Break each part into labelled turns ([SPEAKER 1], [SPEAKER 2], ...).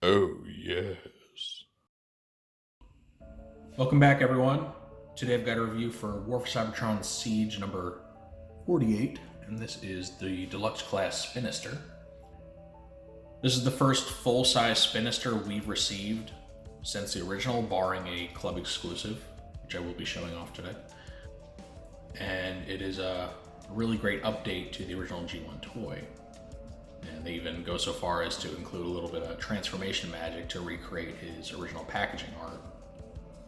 [SPEAKER 1] Oh, yes.
[SPEAKER 2] Welcome back, everyone. Today I've got a review for War for Cybertron Siege number 48, and this is the deluxe class Spinister. This is the first full-size Spinister we've received since the original, barring a club exclusive, which I will be showing off today. And it is a really great update to the original G1 toy. And they even go so far as to include a little bit of transformation magic to recreate his original packaging art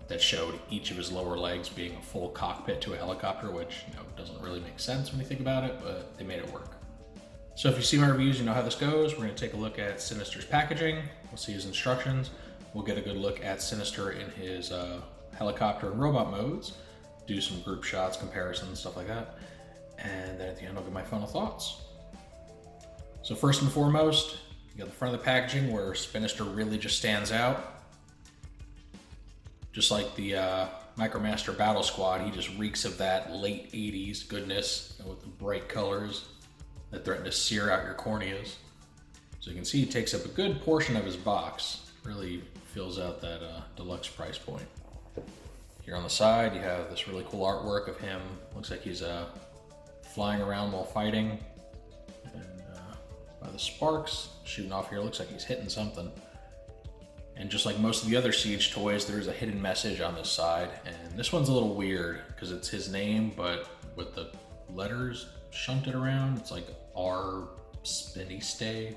[SPEAKER 2] that showed each of his lower legs being a full cockpit to a helicopter, which doesn't really make sense when you think about it, but they made it work. So if you see my reviews, you know how this goes. We're going to take a look at Sinister's packaging. We'll see his instructions. We'll get a good look at Sinister in his helicopter and robot modes, do some group shots, comparisons, stuff like that. And then at the end, I'll give my final thoughts. So first and foremost, you got the front of the packaging where Spinister really just stands out. Just like the Micromaster Battle Squad, he just reeks of that late 80s goodness with the bright colors that threaten to sear out your corneas. So you can see he takes up a good portion of his box, really fills out that deluxe price point. Here on the side, you have this really cool artwork of him. Looks like he's flying around while fighting. And by the sparks shooting off here, looks like he's hitting something. And just like most of the other Siege toys, there's a hidden message on this side. And this one's a little weird because it's his name, but with the letters shunted around, it's like R Spinister.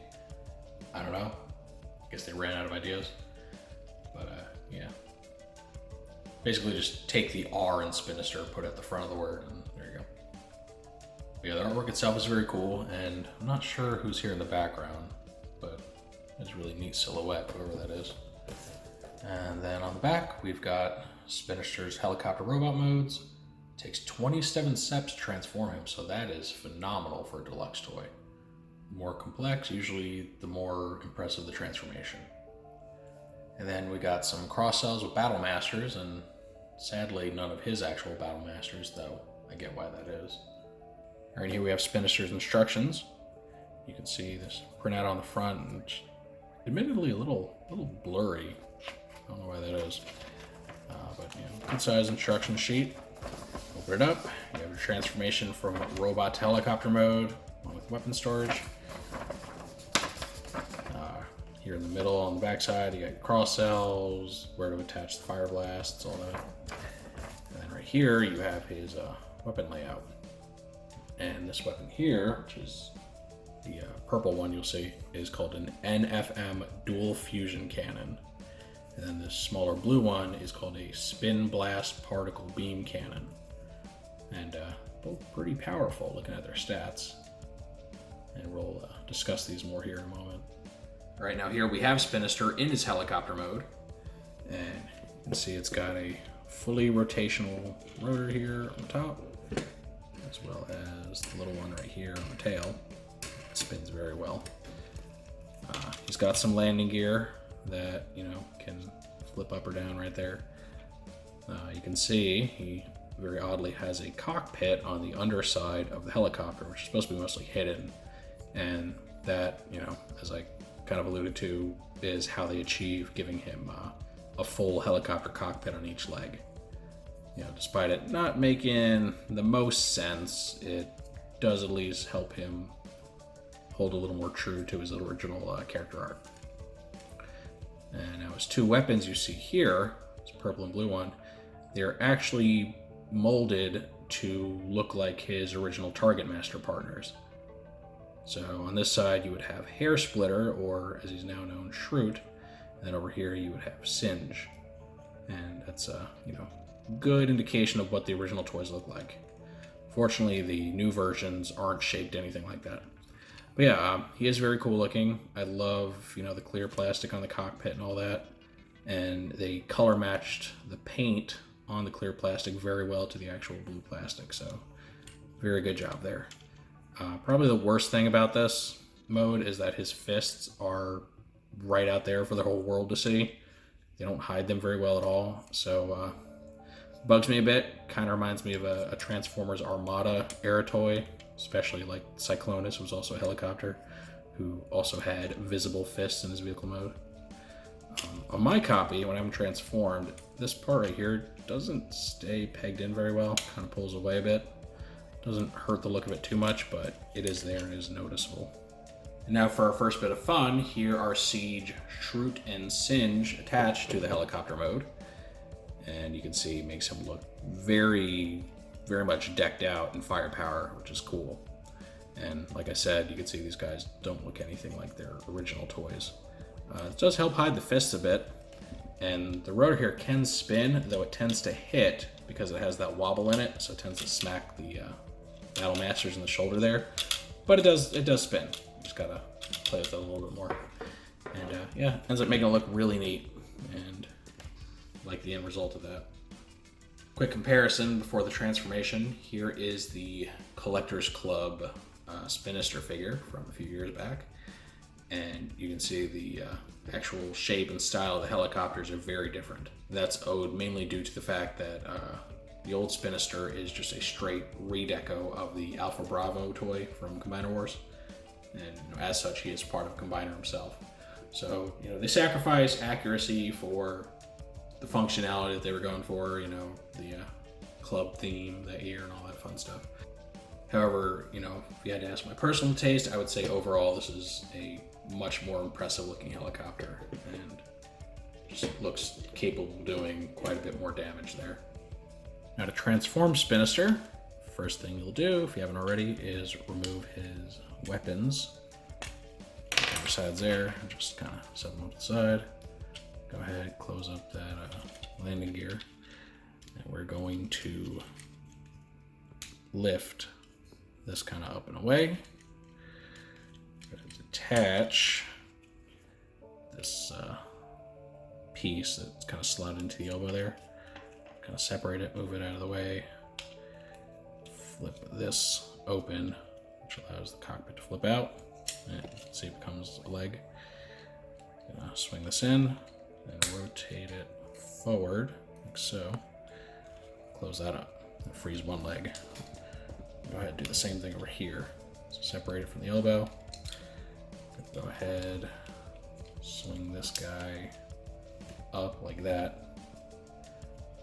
[SPEAKER 2] I don't know. I guess they ran out of ideas. But yeah. Basically just take the R in Spinister, put it at the front of the word, and there you go. But yeah, the artwork itself is very cool, and I'm not sure who's here in the background, but it's a really neat silhouette, whoever that is. And then on the back, we've got Spinister's helicopter robot modes. It takes 27 steps to transform him, so that is phenomenal for a deluxe toy. The more complex, usually the more impressive the transformation. And then we got some cross cells with Battle Masters, and sadly none of his actual Battle Masters, though I get why that is. All right, here we have Spinister's instructions. You can see this printout on the front, and admittedly a little blurry. I don't know why that is. But good size instruction sheet. Open it up. You have your transformation from robot to helicopter mode, along with weapon storage. Here in the middle on the back side, you got your cross cells, where to attach the fire blasts, all that. And then right here, you have his weapon layout. And this weapon here, which is the purple one you'll see, is called an NFM dual fusion cannon. And then this smaller blue one is called a spin blast particle beam cannon. And both pretty powerful looking at their stats. And we'll discuss these more here in a moment. All right, now here we have Spinister in his helicopter mode. And you can see it's got a fully rotational rotor here on the top, as well as the little one right here on the tail. It spins very well. He's got some landing gear that, can flip up or down right there. You can see he very oddly has a cockpit on the underside of the helicopter, which is supposed to be mostly hidden. And that, as I kind of alluded to, is how they achieve giving him a full helicopter cockpit on each leg. Despite it not making the most sense, it does at least help him hold a little more true to his original character art. And now his two weapons you see here, this purple and blue one, they're actually molded to look like his original Targetmaster partners. So on this side you would have Hair Splitter, or as he's now known, Shroot, and then over here you would have Singe. And that's a good indication of what the original toys look like. Fortunately, the new versions aren't shaped anything like that. But yeah, he is very cool looking. I love, the clear plastic on the cockpit and all that. And they color matched the paint on the clear plastic very well to the actual blue plastic. So very good job there. Probably the worst thing about this mode is that his fists are right out there for the whole world to see. They don't hide them very well at all. So bugs me a bit. Kind of reminds me of a Transformers Armada era toy, especially like Cyclonus was also a helicopter, who also had visible fists in his vehicle mode. On my copy, when I'm transformed, this part right here doesn't stay pegged in very well, kind of pulls away a bit. Doesn't hurt the look of it too much, but it is there and is noticeable. And now for our first bit of fun, here are Siege, Shroot, and Singe attached to the helicopter mode. And you can see it makes him look very, very much decked out in firepower, which is cool. And like I said, you can see these guys don't look anything like their original toys. It does help hide the fists a bit. And the rotor here can spin, though it tends to hit because it has that wobble in it, so it tends to smack the Battle Masters in the shoulder there. But it does spin. You just gotta play with it a little bit more. And yeah, ends up making it look really neat, and I like the end result of that. Quick comparison before the transformation. Here is the Collectors Club Spinister figure from a few years back. And you can see the actual shape and style of the helicopters are very different. That's owed mainly due to the fact that the old Spinister is just a straight redeco of the Alpha Bravo toy from Combiner Wars. And as such, he is part of Combiner himself. So, they sacrifice accuracy for the functionality that they were going for, the club theme that year and all that fun stuff. However, if you had to ask my personal taste, I would say overall this is a much more impressive looking helicopter and just looks capable of doing quite a bit more damage there. Now to transform Spinister, first thing you'll do, if you haven't already, is remove his weapons. Sides there, just kind of set them up to the side. Go ahead, close up that landing gear, and we're going to lift this kind of up and away. Attach this piece that's kind of slotted into the elbow there. Kind of separate it, move it out of the way. Flip this open, which allows the cockpit to flip out. And see, it becomes a leg. Gonna swing this in and rotate it forward, like so. Close that up and freeze one leg. Go ahead and do the same thing over here. So separate it from the elbow. Go ahead, swing this guy up like that.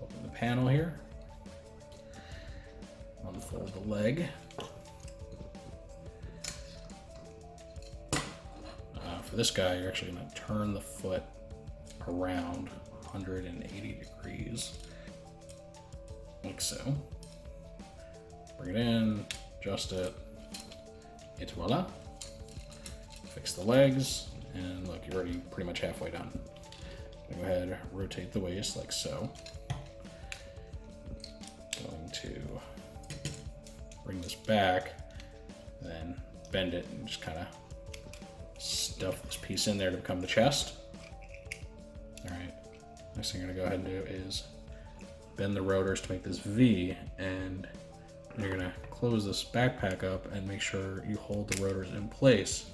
[SPEAKER 2] Open the panel here. Unfold the leg. For this guy, you're actually going to turn the foot around 180 degrees, like so. Bring it in, adjust it, et voila. Fix the legs, and look, you're already pretty much halfway done. Go ahead, rotate the waist like so. Going to bring this back, then bend it and just kind of stuff this piece in there to become the chest. All right, next thing you're gonna go ahead and do is bend the rotors to make this V, and you're gonna close this backpack up and make sure you hold the rotors in place.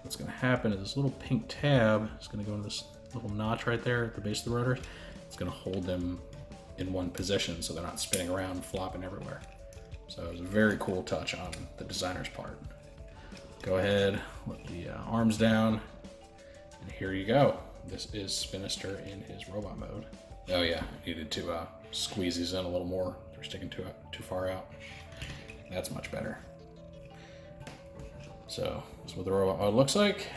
[SPEAKER 2] What's gonna happen is this little pink tab is gonna go into this little notch right there at the base of the rotor. It's gonna hold them in one position so they're not spinning around, flopping everywhere. So it was a very cool touch on the designer's part. Go ahead, let the arms down, and here you go. This is Spinister in his robot mode. Oh yeah, I needed to squeeze these in a little more. They're sticking too far out. That's much better. So that's what the robot mode looks like.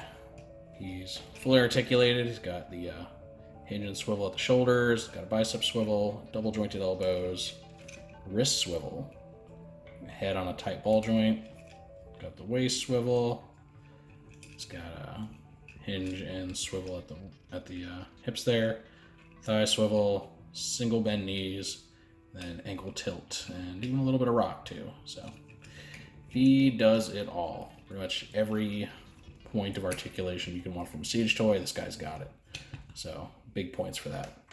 [SPEAKER 2] He's fully articulated. He's got the hinge and swivel at the shoulders, got a bicep swivel, double jointed elbows, wrist swivel, head on a tight ball joint. Got the waist swivel. It's got a hinge and swivel at the hips there. Thigh swivel, single bend knees, then ankle tilt, and even a little bit of rock too. So he does it all. Pretty much every point of articulation you can want from a Siege toy, this guy's got it. So big points for that.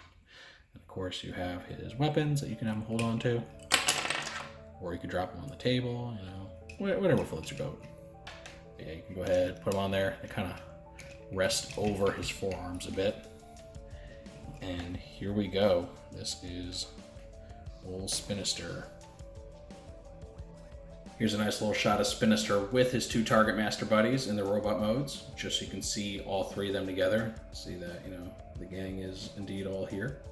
[SPEAKER 2] And of course you have his weapons that you can have him hold on to, or you could drop them on the table, whatever floats your boat. But yeah, you can go ahead, put them on there. They kind of rest over his forearms a bit. And here we go. This is old Spinister. Here's a nice little shot of Spinister with his two Targetmaster buddies in the robot modes, just so you can see all three of them together. See that, the gang is indeed all here.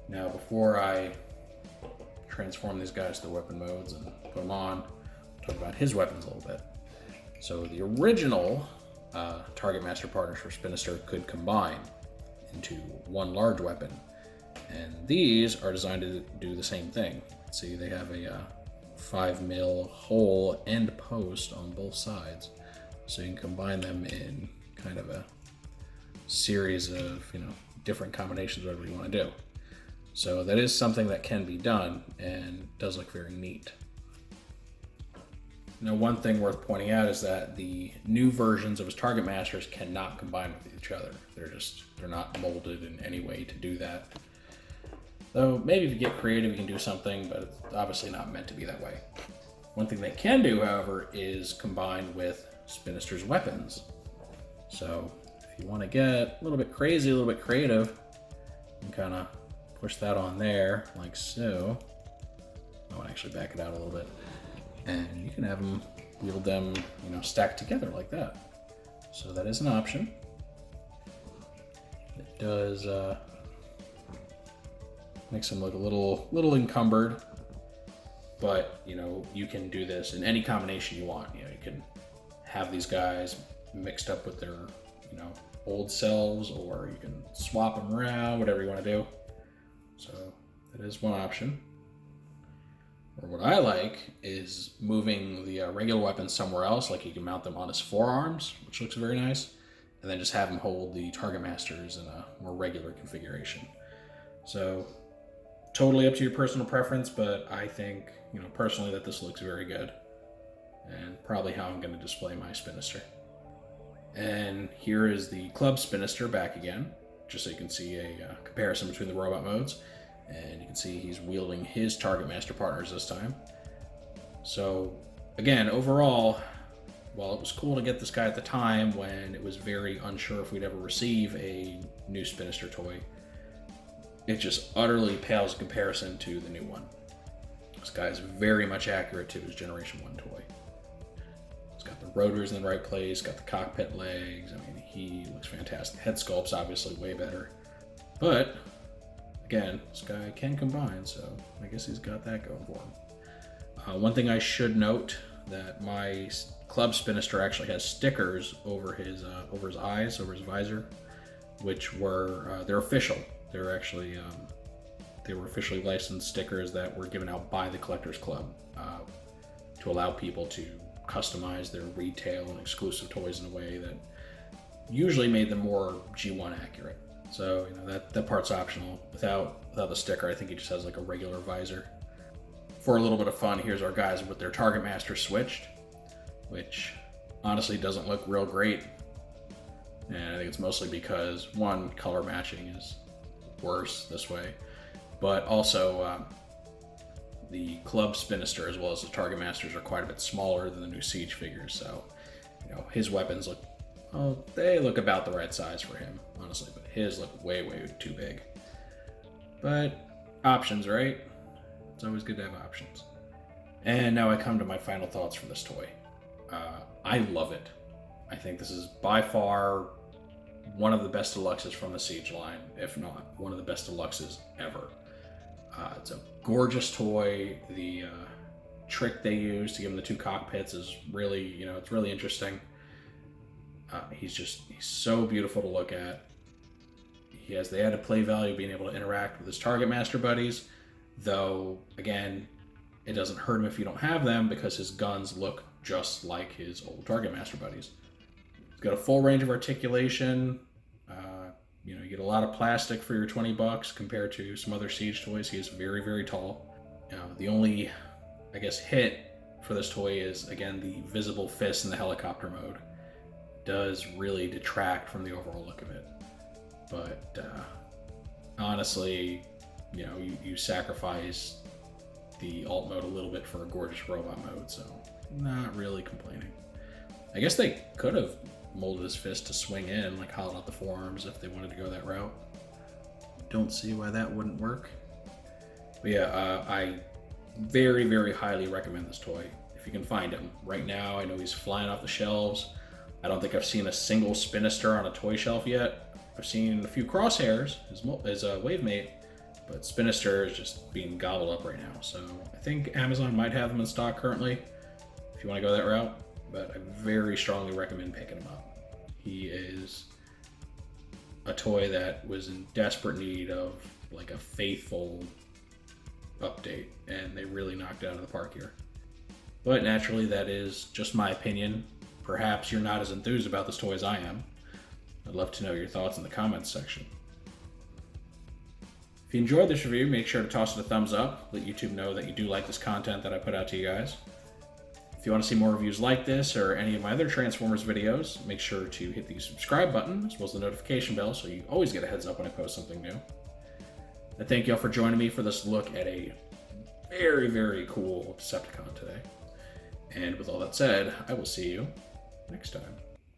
[SPEAKER 2] Now, before I transform these guys to the weapon modes and put them on, I'll talk about his weapons a little bit. So the original Targetmaster partners for Spinister could combine into one large weapon, and these are designed to do the same thing. See, they have a 5mm hole and post on both sides, so you can combine them in kind of a series of different combinations, whatever you want to do. So that is something that can be done and does look very neat. Now, one thing worth pointing out is that the new versions of his Targetmasters cannot combine with each other. They're not molded in any way to do that. Though maybe if you get creative, you can do something, but it's obviously not meant to be that way. One thing they can do, however, is combine with Spinister's weapons. So if you want to get a little bit crazy, a little bit creative, you can kind of push that on there, like so. I want to actually back it out a little bit. And you can have them wield them, stacked together like that. So that is an option. It does makes them look a little encumbered, but you can do this in any combination you want. You can have these guys mixed up with their old selves, or you can swap them around, whatever you want to do. So that is one option. Or what I like is moving the regular weapons somewhere else, like you can mount them on his forearms, which looks very nice, and then just have him hold the Targetmasters in a more regular configuration. So totally up to your personal preference, but I think, personally, that this looks very good, and probably how I'm going to display my Spinister. And here is the Club Spinister back again, just so you can see a comparison between the robot modes. And you can see he's wielding his Targetmaster partners this time. So again, overall, while it was cool to get this guy at the time when it was very unsure if we'd ever receive a new Spinister toy, it just utterly pales in comparison to the new one. This guy is very much accurate to his Generation 1 toy. He's got the rotors in the right place, got the cockpit legs. I mean, he looks fantastic. Head sculpt's obviously way better. But again, this guy can combine, so I guess he's got that going for him. One thing I should note, that my Club Spinister actually has stickers over his eyes, over his visor, which were they're official. They're actually they were officially licensed stickers that were given out by the Collectors Club to allow people to customize their retail and exclusive toys in a way that usually made them more G1 accurate. So that part's optional. Without the sticker, I think he just has like a regular visor. For a little bit of fun, here's our guys with their Targetmaster switched, which honestly doesn't look real great. And I think it's mostly because, one, color matching is worse this way, but also the Club Spinister as well as the Targetmasters are quite a bit smaller than the new Siege figures. So his weapons look, well, they look about the right size for him, honestly, but his look way too big. But options, right? It's always good to have options. And now I come to my final thoughts for this toy. I love it. I think this is by far one of the best deluxes from the Siege line, if not one of the best deluxes ever. It's a gorgeous toy. The trick they use to give him the two cockpits is really, it's really interesting. He's so beautiful to look at. He has the added play value of being able to interact with his Targetmaster buddies, though, again, it doesn't hurt him if you don't have them because his guns look just like his old Targetmaster buddies. He's got a full range of articulation. You get a lot of plastic for your $20 compared to some other Siege toys. He is very tall. The only, I guess, hit for this toy is, again, the visible fist in the helicopter mode. Does really detract from the overall look of it. But honestly, you sacrifice the alt mode a little bit for a gorgeous robot mode, so not really complaining. I guess they could have molded his fist to swing in, like hollowed out the forearms if they wanted to go that route. Don't see why that wouldn't work. But yeah, I Very, very highly recommend this toy if you can find him. Right now, I know he's flying off the shelves. I don't think I've seen a single Spinister on a toy shelf yet. I've seen a few Crosshairs, his wave mate, but Spinister is just being gobbled up right now. So I think Amazon might have him in stock currently if you want to go that route, but I very strongly recommend picking him up. He is a toy that was in desperate need of like a faithful update, and they really knocked it out of the park here. But naturally, that is just my opinion. Perhaps you're not as enthused about this toy as I am. I'd love to know your thoughts in the comments section. If you enjoyed this review, make sure to toss it a thumbs up. Let YouTube know that you do like this content that I put out to you guys. If you want to see more reviews like this or any of my other Transformers videos, make sure to hit the subscribe button as well as the notification bell so you always get a heads up when I post something new. I thank y'all for joining me for this look at a very, very cool Decepticon today. And with all that said, I will see you next time.